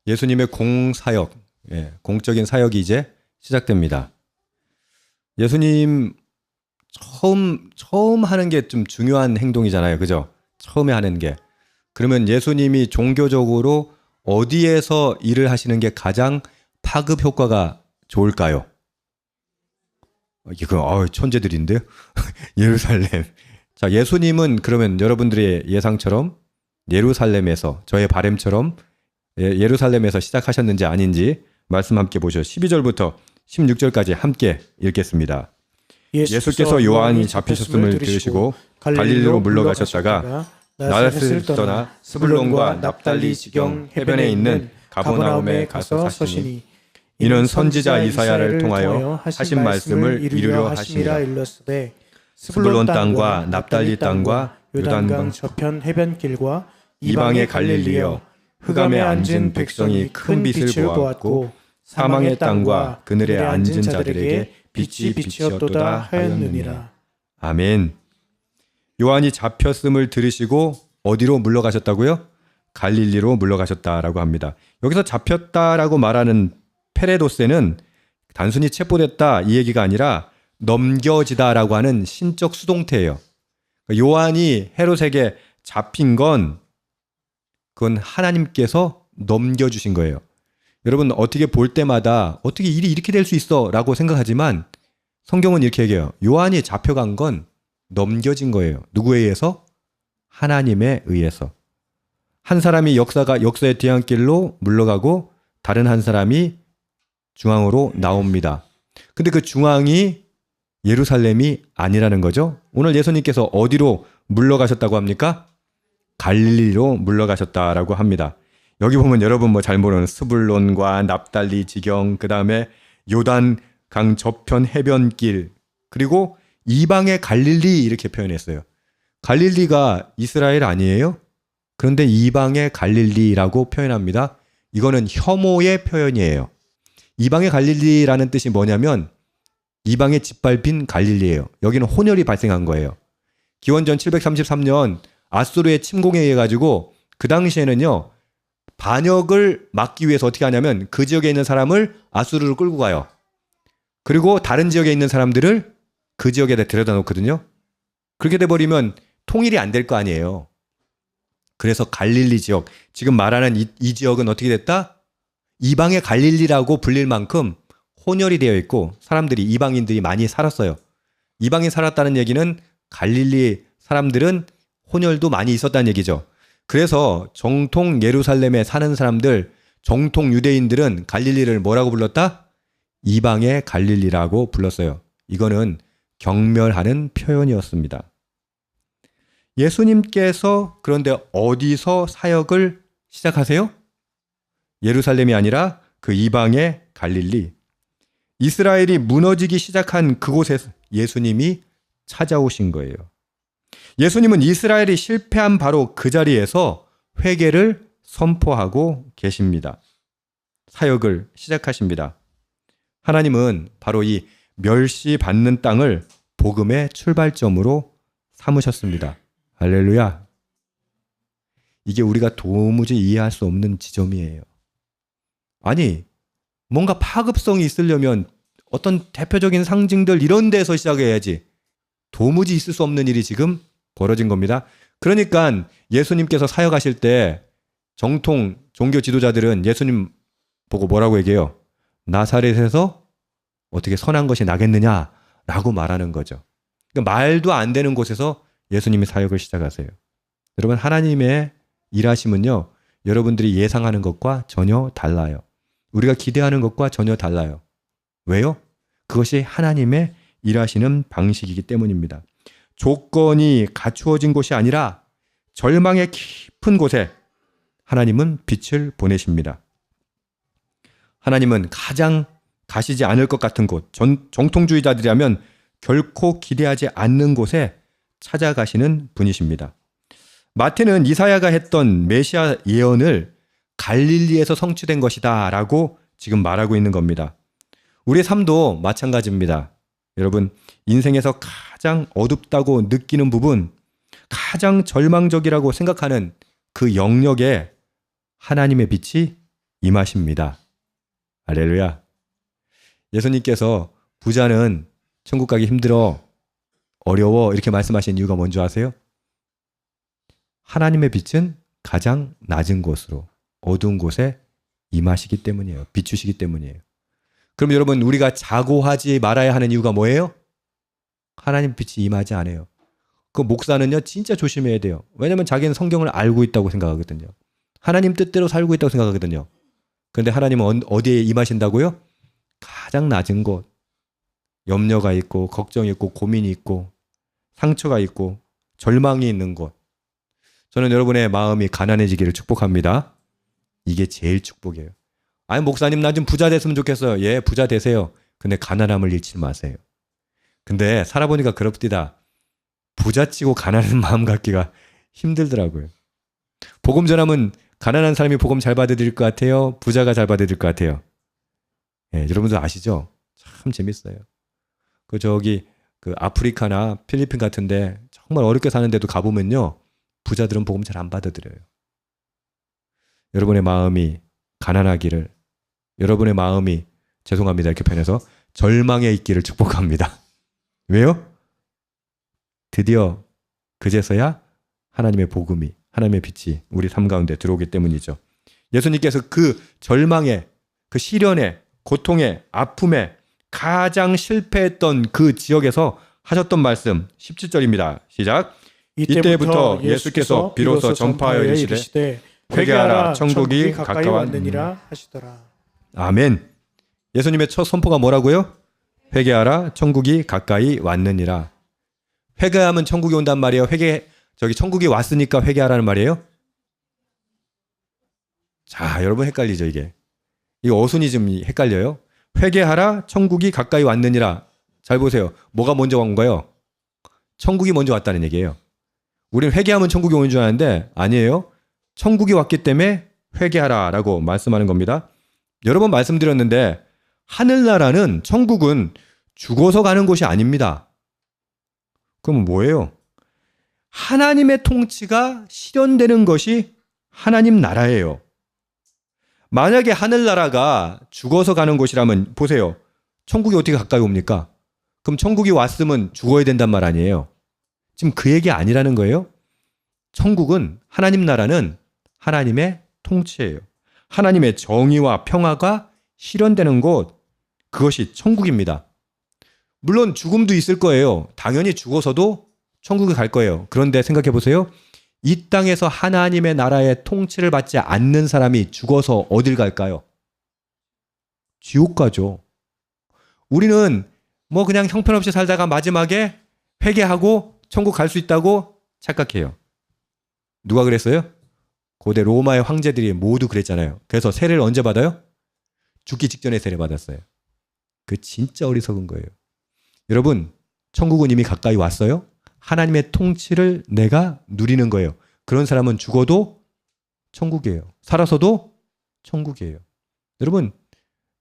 예수님의 공사역, 공적인 사역이 이제 시작됩니다. 예수님 처음 하는 게 좀 중요한 행동이잖아요. 그죠? 처음에 하는 게. 그러면 예수님이 종교적으로 어디에서 일을 하시는 게 가장 파급 효과가 좋을까요? 이거 천재들인데요. 예루살렘. 자, 예수님은 그러면 여러분들의 예상처럼 예루살렘에서, 저의 바램처럼 예루살렘에서 시작하셨는지 아닌지 말씀 함께 보시죠. 12절부터 16절까지 함께 읽겠습니다. 예수께서 요한이 잡히셨음을 들으시고 갈릴리로 물러가셨다가 나사렛을 떠나 스불론과 납달리 지경 해변에 있는 가버나움에 가서 서시니 이는 선지자 이사야를 통하여 하신 말씀을 이루려 하심이라. 스불론 땅과 납달리 땅과 요단강 저편 해변길과 이방의 갈릴리여, 흑암에 앉은 백성이 큰 빛을 보았고 사망의 땅과 그늘에 앉은 자들에게 빛이 비치었도다 하였느니라. 아멘. 요한이 잡혔음을 들으시고 어디로 물러가셨다고요? 갈릴리로 물러가셨다라고 합니다. 여기서 잡혔다라고 말하는 페레도세는 단순히 체포됐다 이 얘기가 아니라 넘겨지다라고 하는 신적 수동태예요. 요한이 헤롯에게 잡힌 건 그건 하나님께서 넘겨주신 거예요. 여러분 어떻게 볼 때마다 어떻게 일이 이렇게 될 수 있어 라고 생각하지만 성경은 이렇게 얘기해요. 요한이 잡혀간 건 넘겨진 거예요. 누구에 의해서? 하나님에 의해서. 한 사람이 역사의 뒤안길로 물러가고 다른 한 사람이 중앙으로 나옵니다. 근데 그 중앙이 예루살렘이 아니라는 거죠. 오늘 예수님께서 어디로 물러가셨다고 합니까? 갈릴리로 물러가셨다라고 합니다. 여기 보면 여러분 잘 모르는 스불론과 납달리 지경, 그 다음에 요단 강 저편 해변길, 그리고 이방의 갈릴리 이렇게 표현했어요. 갈릴리가 이스라엘 아니에요? 그런데 이방의 갈릴리라고 표현합니다. 이거는 혐오의 표현이에요. 이방의 갈릴리라는 뜻이 뭐냐면 이방에 짓밟힌 갈릴리예요. 여기는 혼혈이 발생한 거예요. 기원전 733년 아수르의 침공에 의해 가지고 그 당시에는요, 반역을 막기 위해서 어떻게 하냐면 그 지역에 있는 사람을 아수르로 끌고 가요. 그리고 다른 지역에 있는 사람들을 그 지역에다 데려다 놓거든요. 그렇게 돼버리면 통일이 안 될 거 아니에요. 그래서 갈릴리 지역, 지금 말하는 이 지역은 어떻게 됐다? 이방의 갈릴리라고 불릴 만큼 혼혈이 되어 있고 사람들이, 이방인들이 많이 살았어요. 이방인 살았다는 얘기는 갈릴리 사람들은 혼혈도 많이 있었다는 얘기죠. 그래서 정통 예루살렘에 사는 사람들, 정통 유대인들은 갈릴리를 뭐라고 불렀다? 이방의 갈릴리라고 불렀어요. 이거는 경멸하는 표현이었습니다. 예수님께서 그런데 어디서 사역을 시작하세요? 예루살렘이 아니라 그 이방의 갈릴리. 이스라엘이 무너지기 시작한 그곳에서 예수님이 찾아오신 거예요. 예수님은 이스라엘이 실패한 바로 그 자리에서 회개를 선포하고 계십니다. 사역을 시작하십니다. 하나님은 바로 이 멸시받는 땅을 복음의 출발점으로 삼으셨습니다. 할렐루야. 이게 우리가 도무지 이해할 수 없는 지점이에요. 아니, 뭔가 파급성이 있으려면 어떤 대표적인 상징들 이런 데서 시작해야지. 도무지 있을 수 없는 일이 지금 벌어진 겁니다. 그러니까 예수님께서 사역하실 때 정통 종교 지도자들은 예수님 보고 뭐라고 얘기해요? 나사렛에서 어떻게 선한 것이 나겠느냐라고 말하는 거죠. 그러니까 말도 안 되는 곳에서 예수님이 사역을 시작하세요. 여러분, 하나님의 일하심은요, 여러분들이 예상하는 것과 전혀 달라요. 우리가 기대하는 것과 전혀 달라요. 왜요? 그것이 하나님의 일하시는 방식이기 때문입니다. 조건이 갖추어진 곳이 아니라 절망의 깊은 곳에 하나님은 빛을 보내십니다. 하나님은 가장 가시지 않을 것 같은 곳, 정통주의자들이라면 결코 기대하지 않는 곳에 찾아가시는 분이십니다. 마태는 이사야가 했던 메시아 예언을 갈릴리에서 성취된 것이다 라고 지금 말하고 있는 겁니다. 우리의 삶도 마찬가지입니다. 여러분, 인생에서 가장 어둡다고 느끼는 부분, 가장 절망적이라고 생각하는 그 영역에 하나님의 빛이 임하십니다. 할렐루야. 예수님께서 부자는 천국 가기 힘들어, 어려워 이렇게 말씀하신 이유가 뭔지 아세요? 하나님의 빛은 가장 낮은 곳으로, 어두운 곳에 임하시기 때문이에요. 비추시기 때문이에요. 그럼 여러분, 우리가 자고하지 말아야 하는 이유가 뭐예요? 하나님 빛이 임하지 않아요. 그 목사는요, 진짜 조심해야 돼요. 왜냐하면 자기는 성경을 알고 있다고 생각하거든요. 하나님 뜻대로 살고 있다고 생각하거든요. 그런데 하나님은 어디에 임하신다고요? 가장 낮은 곳. 염려가 있고, 걱정이 있고, 고민이 있고, 상처가 있고, 절망이 있는 곳. 저는 여러분의 마음이 가난해지기를 축복합니다. 이게 제일 축복이에요. 아니, 목사님, 나 좀 부자 됐으면 좋겠어요. 예, 부자 되세요. 근데 가난함을 잃지 마세요. 근데 살아보니까 그렇디다. 부잣지고 가난한 마음 갖기가 힘들더라고요. 복음 전하면 가난한 사람이 복음 잘 받아들일 것 같아요? 부자가 잘 받아들일 것 같아요? 예, 여러분들 아시죠? 참 재밌어요. 그 아프리카나 필리핀 같은데 정말 어렵게 사는데도 가보면요, 부자들은 복음 잘 안 받아들여요. 여러분의 마음이 가난하기를, 여러분의 마음이, 죄송합니다 이렇게 표현해서, 절망에 있기를 축복합니다. 왜요? 드디어 그제서야 하나님의 복음이, 하나님의 빛이 우리 삶 가운데 들어오기 때문이죠. 예수님께서 그 절망에, 그 시련에, 고통에, 아픔에 가장 실패했던 그 지역에서 하셨던 말씀 17절입니다. 시작. 이때부터 예수께서 비로소 전파하여 이르시되 회개하라, 천국이 가까웠느니라 하시더라. 아멘. 예수님의 첫 선포가 뭐라고요? 회개하라, 천국이 가까이 왔느니라. 회개하면 천국이 온단 말이에요. 천국이 왔으니까 회개하라는 말이에요. 자, 여러분 헷갈리죠, 이게. 이거 어순이 좀 헷갈려요. 회개하라, 천국이 가까이 왔느니라. 잘 보세요. 뭐가 먼저 온 거예요? 천국이 먼저 왔다는 얘기예요. 우리는 회개하면 천국이 오는 줄 아는데 아니에요. 천국이 왔기 때문에 회개하라라고 말씀하는 겁니다. 여러 번 말씀드렸는데 하늘나라는, 천국은 죽어서 가는 곳이 아닙니다. 그럼 뭐예요? 하나님의 통치가 실현되는 것이 하나님 나라예요. 만약에 하늘나라가 죽어서 가는 곳이라면 보세요. 천국이 어떻게 가까이 옵니까? 그럼 천국이 왔으면 죽어야 된단 말 아니에요. 지금 그 얘기 아니라는 거예요. 천국은, 하나님 나라는 하나님의 통치예요. 하나님의 정의와 평화가 실현되는 곳, 그것이 천국입니다. 물론 죽음도 있을 거예요. 당연히 죽어서도 천국에 갈 거예요. 그런데 생각해 보세요. 이 땅에서 하나님의 나라의 통치를 받지 않는 사람이 죽어서 어딜 갈까요? 지옥 가죠. 우리는 뭐 그냥 형편없이 살다가 마지막에 회개하고 천국 갈 수 있다고 착각해요. 누가 그랬어요? 고대 로마의 황제들이 모두 그랬잖아요. 그래서 세례를 언제 받아요? 죽기 직전에 세례 받았어요. 그 진짜 어리석은 거예요. 여러분, 천국은 이미 가까이 왔어요. 하나님의 통치를 내가 누리는 거예요. 그런 사람은 죽어도 천국이에요. 살아서도 천국이에요. 여러분,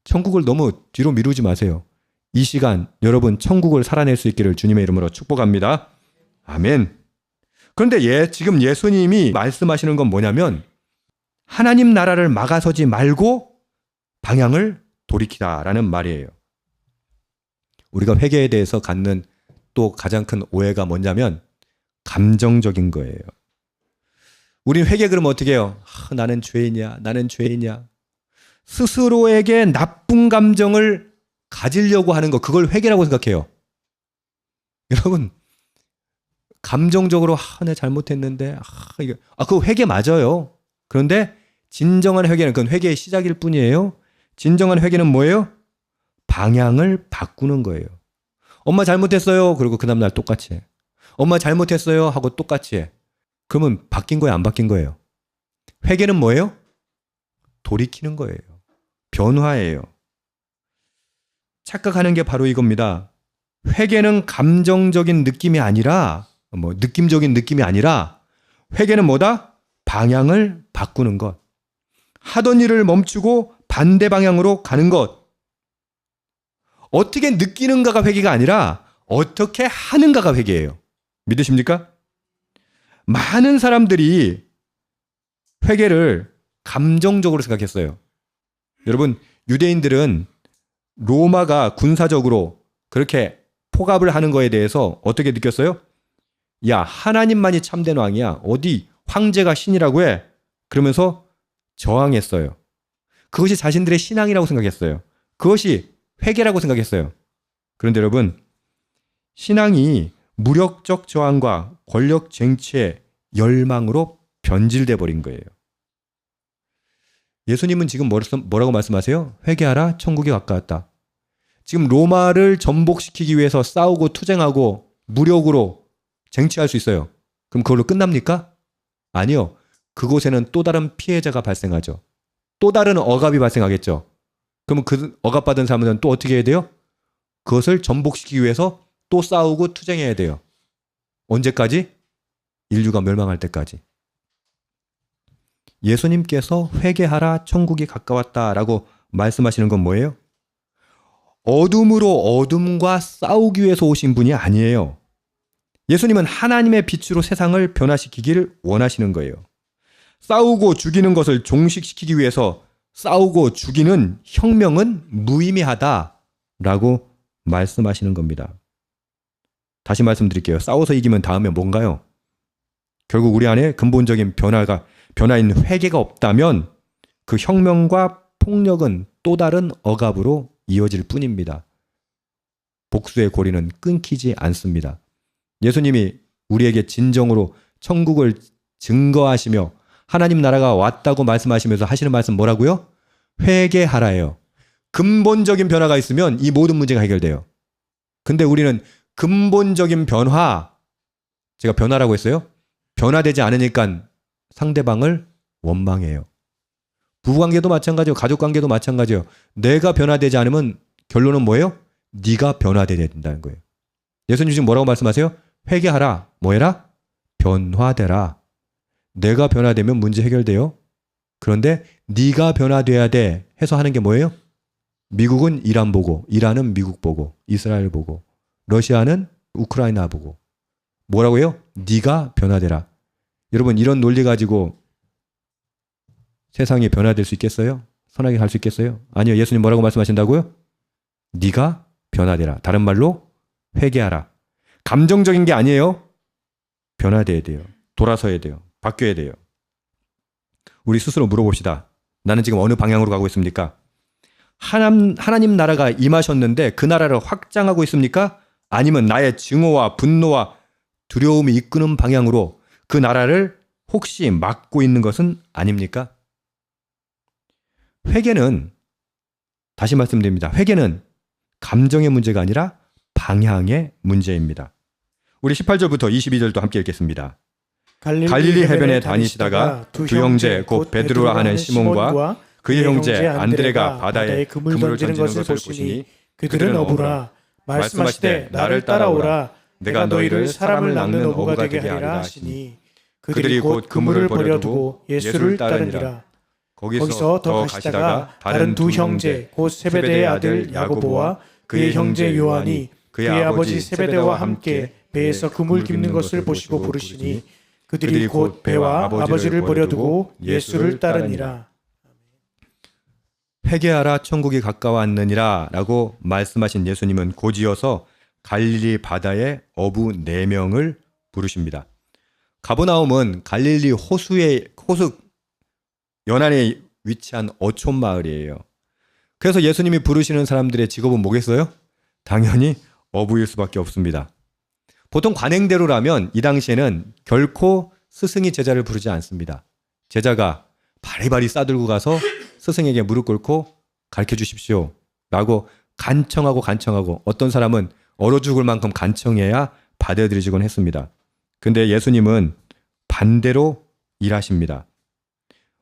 천국을 너무 뒤로 미루지 마세요. 이 시간 여러분 천국을 살아낼 수 있기를 주님의 이름으로 축복합니다. 아멘. 그런데 지금 예수님이 말씀하시는 건 뭐냐면, 하나님 나라를 막아서지 말고 방향을 돌이키다라는 말이에요. 우리가 회개에 대해서 갖는 또 가장 큰 오해가 뭐냐면 감정적인 거예요. 우린 회개 그러면 어떻게 해요? 나는 죄인이야. 나는 죄인이야. 스스로에게 나쁜 감정을 가지려고 하는 거, 그걸 회개라고 생각해요. 여러분, 감정적으로 내 잘못했는데 그거 회개 맞아요. 그런데 진정한 회개는, 그건 회개의 시작일 뿐이에요. 진정한 회개는 뭐예요? 방향을 바꾸는 거예요. 엄마 잘못했어요. 그리고 그 다음날 똑같이 해. 엄마 잘못했어요 하고 똑같이 해. 그러면 바뀐 거예요? 안 바뀐 거예요? 회개는 뭐예요? 돌이키는 거예요. 변화예요. 착각하는 게 바로 이겁니다. 회개는 감정적인 느낌이 아니라, 느낌적인 느낌이 아니라, 회개는 뭐다? 방향을 바꾸는 것. 하던 일을 멈추고 반대 방향으로 가는 것. 어떻게 느끼는가가 회개가 아니라 어떻게 하는가가 회개예요. 믿으십니까? 많은 사람들이 회개를 감정적으로 생각했어요. 여러분, 유대인들은 로마가 군사적으로 그렇게 포갑을 하는 거에 대해서 어떻게 느꼈어요? 야, 하나님만이 참된 왕이야. 어디 황제가 신이라고 해. 그러면서 저항했어요. 그것이 자신들의 신앙이라고 생각했어요. 그것이 회개라고 생각했어요. 그런데 여러분, 신앙이 무력적 저항과 권력 쟁취의 열망으로 변질돼 버린 거예요. 예수님은 지금 뭐라고 말씀하세요? 회개하라, 천국이 가까웠다. 지금 로마를 전복시키기 위해서 싸우고 투쟁하고 무력으로 쟁취할 수 있어요. 그럼 그걸로 끝납니까? 아니요. 그곳에는 또 다른 피해자가 발생하죠. 또 다른 억압이 발생하겠죠. 그러면 그 억압받은 사람은 또 어떻게 해야 돼요? 그것을 전복시키기 위해서 또 싸우고 투쟁해야 돼요. 언제까지? 인류가 멸망할 때까지. 예수님께서 회개하라, 천국이 가까웠다라고 말씀하시는 건 뭐예요? 어둠으로 어둠과 싸우기 위해서 오신 분이 아니에요. 예수님은 하나님의 빛으로 세상을 변화시키기를 원하시는 거예요. 싸우고 죽이는 것을 종식시키기 위해서 싸우고 죽이는 혁명은 무의미하다라고 말씀하시는 겁니다. 다시 말씀드릴게요. 싸워서 이기면 다음에 뭔가요? 결국 우리 안에 근본적인 변화인 회개가 없다면 그 혁명과 폭력은 또 다른 억압으로 이어질 뿐입니다. 복수의 고리는 끊기지 않습니다. 예수님이 우리에게 진정으로 천국을 증거하시며 하나님 나라가 왔다고 말씀하시면서 하시는 말씀 뭐라고요? 회개하라예요. 근본적인 변화가 있으면 이 모든 문제가 해결돼요. 근데 우리는 근본적인 변화, 제가 변화라고 했어요? 변화되지 않으니까 상대방을 원망해요. 부부관계도 마찬가지요. 가족관계도 마찬가지요. 내가 변화되지 않으면 결론은 뭐예요? 네가 변화되어야 된다는 거예요. 예수님 지금 뭐라고 말씀하세요? 회개하라. 뭐 해라? 변화되라. 내가 변화되면 문제 해결돼요. 그런데 네가 변화돼야 돼 해서 하는 게 뭐예요? 미국은 이란 보고, 이란은 미국 보고, 이스라엘 보고, 러시아는 우크라이나 보고. 뭐라고 해요? 네가 변화되라. 여러분, 이런 논리 가지고 세상이 변화될 수 있겠어요? 선하게 갈 수 있겠어요? 아니요. 예수님 뭐라고 말씀하신다고요? 네가 변화되라. 다른 말로 회개하라. 감정적인 게 아니에요. 변화돼야 돼요. 돌아서야 돼요. 바뀌어야 돼요. 우리 스스로 물어봅시다. 나는 지금 어느 방향으로 가고 있습니까? 하나님 나라가 임하셨는데 그 나라를 확장하고 있습니까? 아니면 나의 증오와 분노와 두려움이 이끄는 방향으로 그 나라를 혹시 막고 있는 것은 아닙니까? 회개는, 다시 말씀드립니다. 회개는 감정의 문제가 아니라 방향의 문제입니다. 우리 18절부터 22절도 함께 읽겠습니다. 갈릴리 해변에 다니시다가 두 형제 곧 베드로라 하는 시몬과 그의 형제 안드레가 바다에 그물 던지는 것을 보시니 그들은 어부라. 말씀하시되 나를 따라오라. 내가 너희를 사람을 낚는 어부가 되게 하리라 하시니 그들이 곧 그물을 버려두고 예수를 따르니라. 거기서 더 가시다가 다른 두 형제 곧 세베대의 아들 야고보와 그의 형제 요한이 그의 아버지 세베대와 함께 배에서 그물 깁는 것을 보시고 부르시니 그들이 곧 배와 아버지를 버려두고 예수를 따르니라. 회개하라, 천국이 가까웠느니라 라고 말씀하신 예수님은 곧이어서 갈릴리 바다에 어부 4명을 부르십니다. 가버나움은 갈릴리 호수 연안에 위치한 어촌 마을이에요. 그래서 예수님이 부르시는 사람들의 직업은 뭐겠어요? 당연히 어부일 수밖에 없습니다. 보통 관행대로라면 이 당시에는 결코 스승이 제자를 부르지 않습니다. 제자가 바리바리 싸들고 가서 스승에게 무릎 꿇고 가르쳐 주십시오 라고 간청하고 어떤 사람은 얼어 죽을 만큼 간청해야 받아들여지곤 했습니다. 근데 예수님은 반대로 일하십니다.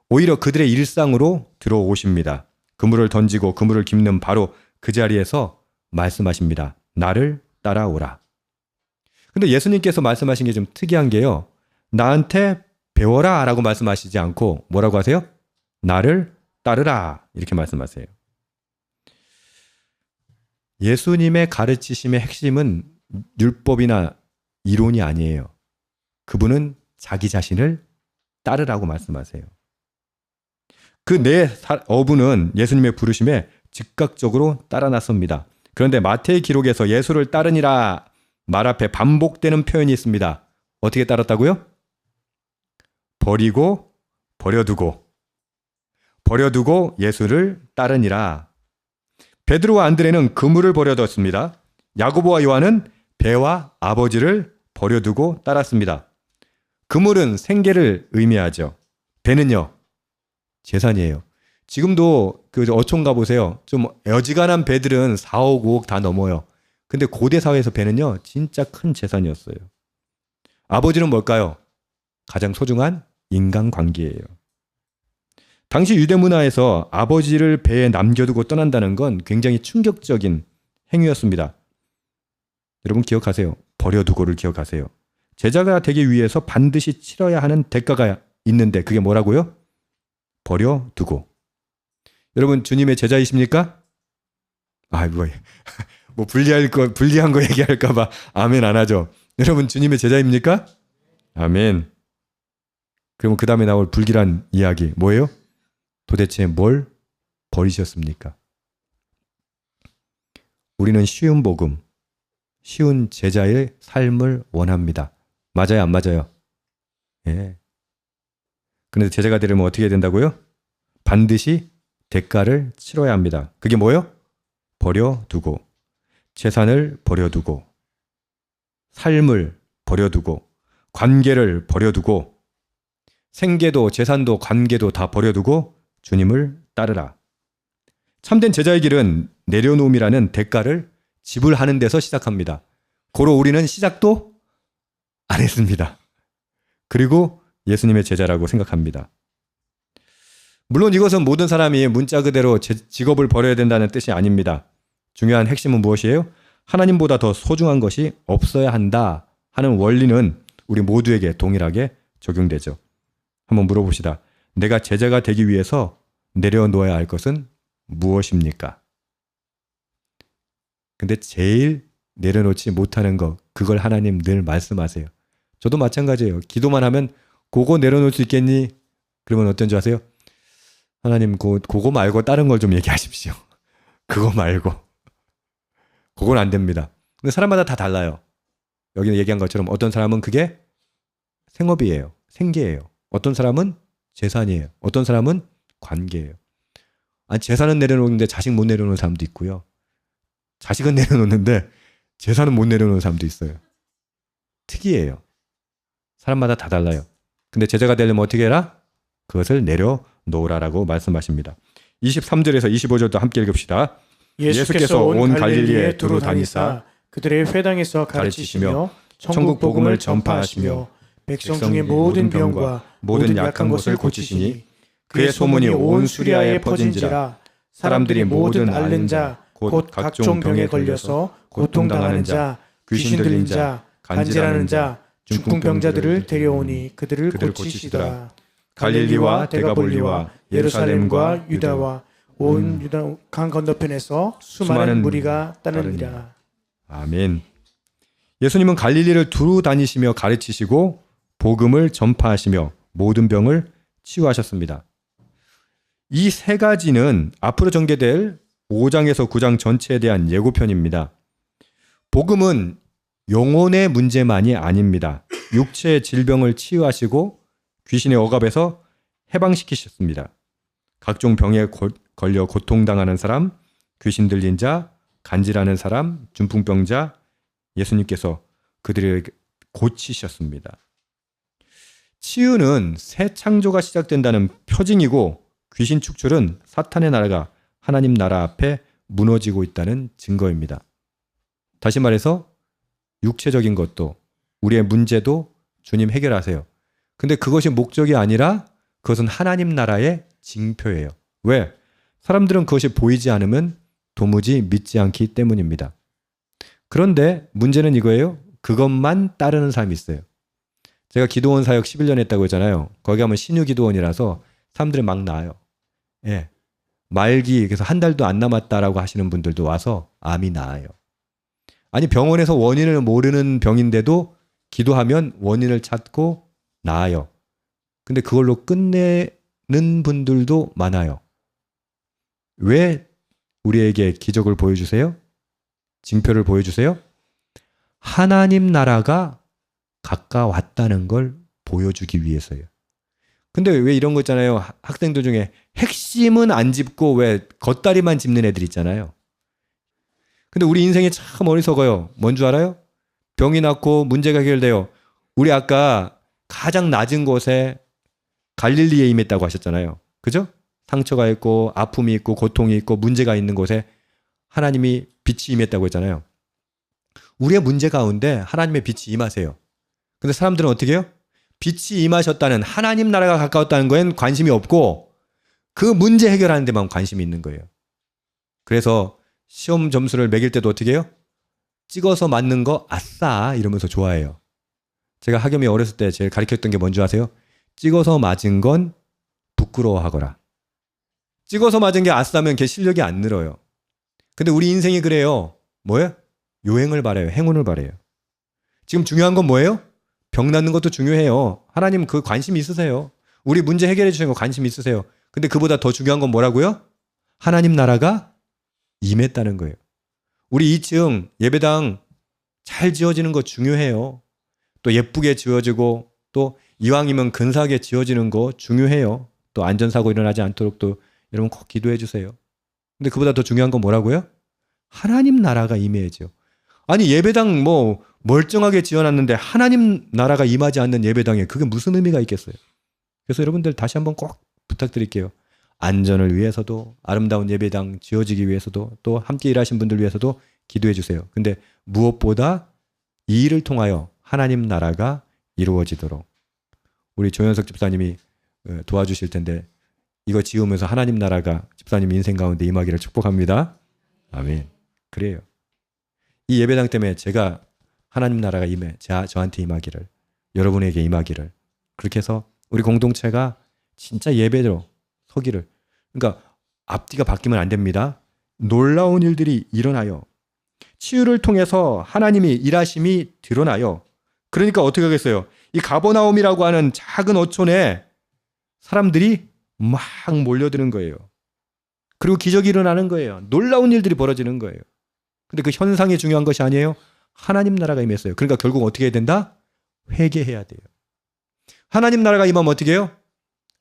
오히려 그들의 일상으로 들어오십니다. 그물을 던지고 그물을 깁는 바로 그 자리에서 말씀하십니다. 나를 따라오라. 근데 예수님께서 말씀하신 게 좀 특이한 게요. 나한테 배워라 라고 말씀하시지 않고 뭐라고 하세요? 나를 따르라 이렇게 말씀하세요. 예수님의 가르치심의 핵심은 율법이나 이론이 아니에요. 그분은 자기 자신을 따르라고 말씀하세요. 그 네 어부는 예수님의 부르심에 즉각적으로 따라 나섭니다. 그런데 마태의 기록에서 예수를 따르니라 말 앞에 반복되는 표현이 있습니다. 어떻게 따랐다고요? 버리고 버려두고 예수를 따르니라. 베드로와 안드레는 그물을 버려뒀습니다. 야고보와 요한은 배와 아버지를 버려두고 따랐습니다. 그물은 생계를 의미하죠. 배는요, 재산이에요. 지금도 그 어촌 가보세요. 좀 어지간한 배들은 4억, 5억 다 넘어요. 근데 고대 사회에서 배는요, 진짜 큰 재산이었어요. 아버지는 뭘까요? 가장 소중한 인간관계예요. 당시 유대 문화에서 아버지를 배에 남겨두고 떠난다는 건 굉장히 충격적인 행위였습니다. 여러분 기억하세요. 버려두고를 기억하세요. 제자가 되기 위해서 반드시 치러야 하는 대가가 있는데 그게 뭐라고요? 버려두고. 여러분 주님의 제자이십니까? 뭐 불리한 거 얘기할까봐 아멘 안 하죠. 여러분 주님의 제자입니까? 아멘. 그러면 그 다음에 나올 불길한 이야기 뭐예요? 도대체 뭘 버리셨습니까? 우리는 쉬운 복음, 쉬운 제자의 삶을 원합니다. 맞아요, 안 맞아요? 예. 그런데 제자가 되려면 어떻게 해야 된다고요? 반드시 대가를 치러야 합니다. 그게 뭐예요? 버려두고, 재산을 버려두고, 삶을 버려두고, 관계를 버려두고, 생계도 재산도 관계도 다 버려두고 주님을 따르라. 참된 제자의 길은 내려놓음이라는 대가를 지불하는 데서 시작합니다. 고로 우리는 시작도 안 했습니다. 그리고 예수님의 제자라고 생각합니다. 물론 이것은 모든 사람이 문자 그대로 직업을 버려야 된다는 뜻이 아닙니다. 중요한 핵심은 무엇이에요? 하나님보다 더 소중한 것이 없어야 한다 하는 원리는 우리 모두에게 동일하게 적용되죠. 한번 물어봅시다. 내가 제자가 되기 위해서 내려놓아야 할 것은 무엇입니까? 근데 제일 내려놓지 못하는 거, 그걸 하나님 늘 말씀하세요. 저도 마찬가지예요. 기도만 하면 그거 내려놓을 수 있겠니? 그러면 어떤 줄 아세요? 하나님 그거 말고 다른 걸 좀 얘기하십시오. 그거 말고. 그건 안 됩니다. 근데 사람마다 다 달라요. 여기 얘기한 것처럼 어떤 사람은 그게 생업이에요. 생계예요. 어떤 사람은 재산이에요. 어떤 사람은 관계예요. 아니 재산은 내려놓는데 자식 못 내려놓는 사람도 있고요. 자식은 내려놓는데 재산은 못 내려놓는 사람도 있어요. 특이해요. 사람마다 다 달라요. 근데 제자가 되려면 어떻게 해라? 그것을 내려놓으라라고 말씀하십니다. 23절에서 25절도 함께 읽읍시다. 예수께서 온 갈릴리에 두루 다니사 그들의 회당에서 가르치시며 천국 복음을 전파하시며 백성 중에 모든 병과 모든 약한 것을 고치시니 그의 소문이 온 수리아에 퍼진지라. 사람들이 모든 앓는 자 곧 각종 병에 걸려서 고통당하는 자, 귀신 들린 자, 간질하는 자, 중풍병자들을 데려오니 그들을 고치시더라. 갈릴리와 데가볼리와 예루살렘과 유다와 온 유다 강 건너편에서 수많은 무리가 따르니라. 아멘. 예수님은 갈릴리를 두루 다니시며 가르치시고 복음을 전파하시며 모든 병을 치유하셨습니다. 이 세 가지는 앞으로 전개될 5장에서 9장 전체에 대한 예고편입니다. 복음은 영혼의 문제만이 아닙니다. 육체의 질병을 치유하시고 귀신의 억압에서 해방시키셨습니다. 각종 병에 걸려 고통당하는 사람, 귀신 들린 자, 간질하는 사람, 중풍병자, 예수님께서 그들을 고치셨습니다. 치유는 새 창조가 시작된다는 표징이고 귀신 축출은 사탄의 나라가 하나님 나라 앞에 무너지고 있다는 증거입니다. 다시 말해서 육체적인 것도 우리의 문제도 주님 해결하세요. 근데 그것이 목적이 아니라 그것은 하나님 나라의 징표예요. 왜? 사람들은 그것이 보이지 않으면 도무지 믿지 않기 때문입니다. 그런데 문제는 이거예요. 그것만 따르는 사람이 있어요. 제가 기도원 사역 11년 했다고 했잖아요. 거기 가면 신유 기도원이라서 사람들이 막 나와요. 예. 말기 그래서 한 달도 안 남았다라고 하시는 분들도 와서 암이 나아요. 아니 병원에서 원인을 모르는 병인데도 기도하면 원인을 찾고 나아요. 근데 그걸로 끝내 분들도 많아요. 왜 우리에게 기적을 보여주세요? 징표를 보여주세요? 하나님 나라가 가까웠다는 걸 보여주기 위해서요. 근데 왜 이런 거 있잖아요. 학생들 중에 핵심은 안 짚고 왜 겉다리만 짚는 애들 있잖아요. 근데 우리 인생이 참 어리석어요. 뭔 줄 알아요? 병이 낫고 문제가 해결돼요. 우리 아까 가장 낮은 곳에 갈릴리에 임했다고 하셨잖아요. 그죠? 상처가 있고 아픔이 있고 고통이 있고 문제가 있는 곳에 하나님이 빛이 임했다고 했잖아요. 우리의 문제 가운데 하나님의 빛이 임하세요. 근데 사람들은 어떻게 해요? 빛이 임하셨다는 하나님 나라가 가까웠다는 거엔 관심이 없고 그 문제 해결하는 데만 관심이 있는 거예요. 그래서 시험 점수를 매길 때도 어떻게 해요? 찍어서 맞는 거 아싸 이러면서 좋아해요. 제가 학염이 어렸을 때 제일 가르쳤던 게 뭔지 아세요? 찍어서 맞은 건 부끄러워하거라. 찍어서 맞은 게 아싸면 걔 실력이 안 늘어요. 근데 우리 인생이 그래요. 뭐예요? 요행을 바래요. 행운을 바래요. 지금 중요한 건 뭐예요? 병 낫는 것도 중요해요. 하나님 그 관심 있으세요. 우리 문제 해결해 주시는 거 관심 있으세요. 근데 그보다 더 중요한 건 뭐라고요? 하나님 나라가 임했다는 거예요. 우리 2층 예배당 잘 지어지는 거 중요해요. 또 예쁘게 지어지고 또 이왕이면 근사하게 지어지는 거 중요해요. 또 안전사고 일어나지 않도록 또 여러분 꼭 기도해 주세요. 근데 그보다 더 중요한 건 뭐라고요? 하나님 나라가 임해야죠. 아니 예배당 뭐 멀쩡하게 지어놨는데 하나님 나라가 임하지 않는 예배당에 그게 무슨 의미가 있겠어요? 그래서 여러분들 다시 한번 꼭 부탁드릴게요. 안전을 위해서도 아름다운 예배당 지어지기 위해서도 또 함께 일하신 분들 위해서도 기도해 주세요. 근데 무엇보다 이 일을 통하여 하나님 나라가 이루어지도록 우리 조현석 집사님이 도와주실 텐데 이거 지으면서 하나님 나라가 집사님 인생 가운데 임하기를 축복합니다. 아멘. 그래요. 이 예배당 때문에 제가 하나님 나라가 임해 저한테 임하기를 여러분에게 임하기를 그렇게 해서 우리 공동체가 진짜 예배로 서기를 그러니까 앞뒤가 바뀌면 안 됩니다. 놀라운 일들이 일어나요. 치유를 통해서 하나님이 일하심이 드러나요. 그러니까 어떻게 하겠어요? 이 가버나움이라고 하는 작은 어촌에 사람들이 막 몰려드는 거예요. 그리고 기적이 일어나는 거예요. 놀라운 일들이 벌어지는 거예요. 근데 그 현상이 중요한 것이 아니에요. 하나님 나라가 임했어요. 그러니까 결국 어떻게 해야 된다? 회개해야 돼요. 하나님 나라가 임하면 어떻게 해요?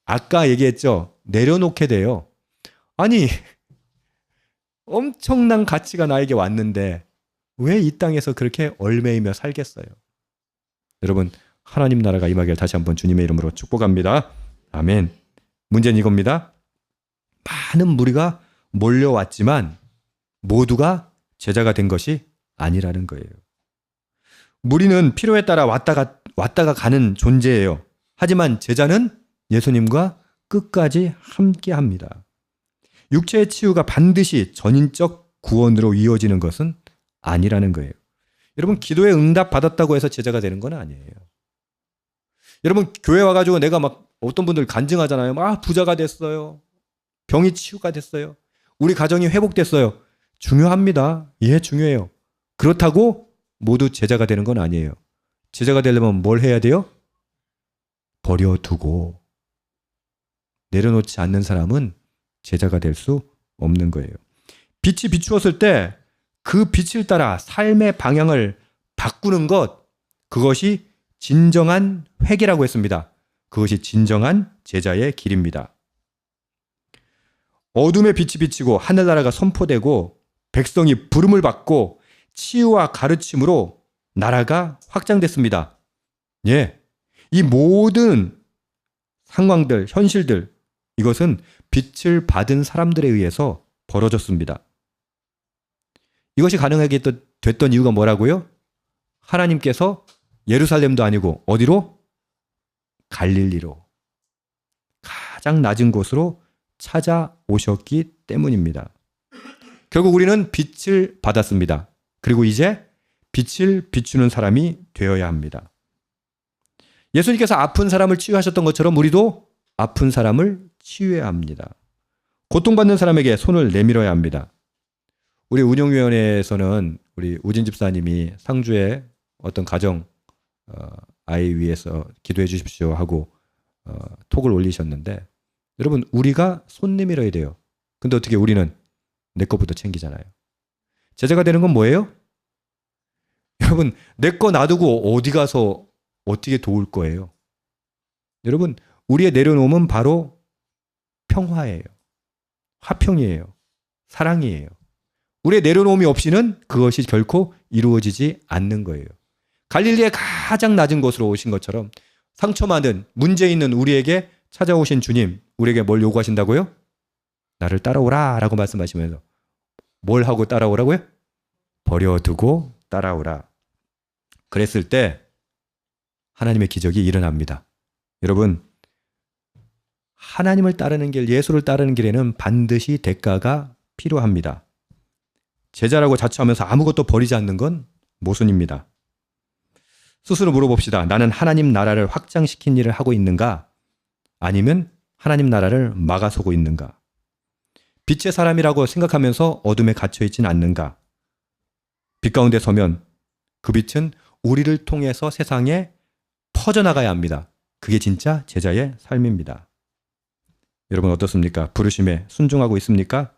아까 얘기했죠. 내려놓게 돼요. 아니 엄청난 가치가 나에게 왔는데 왜 이 땅에서 그렇게 얼매이며 살겠어요? 여러분 하나님 나라가 임하기를 다시 한번 주님의 이름으로 축복합니다. 아멘. 문제는 이겁니다. 많은 무리가 몰려왔지만 모두가 제자가 된 것이 아니라는 거예요. 무리는 필요에 따라 왔다가 가는 존재예요. 하지만 제자는 예수님과 끝까지 함께합니다. 육체의 치유가 반드시 전인적 구원으로 이어지는 것은 아니라는 거예요. 여러분 기도에 응답 받았다고 해서 제자가 되는 건 아니에요. 여러분 교회 와가지고 내가 막 어떤 분들 간증하잖아요. 부자가 됐어요. 병이 치유가 됐어요. 우리 가정이 회복됐어요. 중요합니다. 예, 중요해요. 그렇다고 모두 제자가 되는 건 아니에요. 제자가 되려면 뭘 해야 돼요? 버려두고 내려놓지 않는 사람은 제자가 될 수 없는 거예요. 빛이 비추었을 때 그 빛을 따라 삶의 방향을 바꾸는 것, 그것이 진정한 회개라고 했습니다. 그것이 진정한 제자의 길입니다. 어둠의 빛이 비치고 하늘나라가 선포되고 백성이 부름을 받고 치유와 가르침으로 나라가 확장됐습니다. 예, 이 모든 상황들, 현실들, 이것은 빛을 받은 사람들에 의해서 벌어졌습니다. 이것이 가능하게 됐던 이유가 뭐라고요? 하나님께서 예루살렘도 아니고 어디로? 갈릴리로 가장 낮은 곳으로 찾아오셨기 때문입니다. 결국 우리는 빛을 받았습니다. 그리고 이제 빛을 비추는 사람이 되어야 합니다. 예수님께서 아픈 사람을 치유하셨던 것처럼 우리도 아픈 사람을 치유해야 합니다. 고통받는 사람에게 손을 내밀어야 합니다. 우리 운영위원회에서는 우리 우진 집사님이 상주에 어떤 가정 아이 위해서 기도해 주십시오 하고 톡을 올리셨는데 여러분, 우리가 손님이라야 돼요. 근데 어떻게 우리는 내 것부터 챙기잖아요. 제자가 되는 건 뭐예요? 여러분, 내 거 놔두고 어디 가서 어떻게 도울 거예요? 여러분, 우리의 내려놓음은 바로 평화예요. 화평이에요. 사랑이에요. 우리의 내려놓음이 없이는 그것이 결코 이루어지지 않는 거예요. 갈릴리의 가장 낮은 곳으로 오신 것처럼 상처 많은 문제 있는 우리에게 찾아오신 주님, 우리에게 뭘 요구하신다고요? 나를 따라오라 라고 말씀하시면서 뭘 하고 따라오라고요? 버려두고 따라오라. 그랬을 때 하나님의 기적이 일어납니다. 여러분, 하나님을 따르는 길, 예수를 따르는 길에는 반드시 대가가 필요합니다. 제자라고 자처하면서 아무것도 버리지 않는 건 모순입니다. 스스로 물어봅시다. 나는 하나님 나라를 확장시킨 일을 하고 있는가? 아니면 하나님 나라를 막아서고 있는가? 빛의 사람이라고 생각하면서 어둠에 갇혀있진 않는가? 빛 가운데 서면 그 빛은 우리를 통해서 세상에 퍼져나가야 합니다. 그게 진짜 제자의 삶입니다. 여러분 어떻습니까? 부르심에 순종하고 있습니까?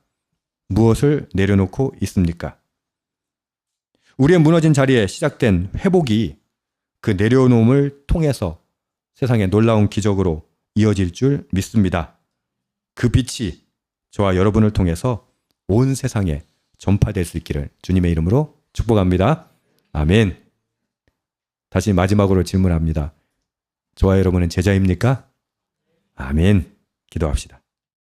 무엇을 내려놓고 있습니까? 우리의 무너진 자리에 시작된 회복이 그 내려놓음을 통해서 세상에 놀라운 기적으로 이어질 줄 믿습니다. 그 빛이 저와 여러분을 통해서 온 세상에 전파될 수 있기를 주님의 이름으로 축복합니다. 아멘. 다시 마지막으로 질문합니다. 저와 여러분은 제자입니까? 아멘. 기도합시다.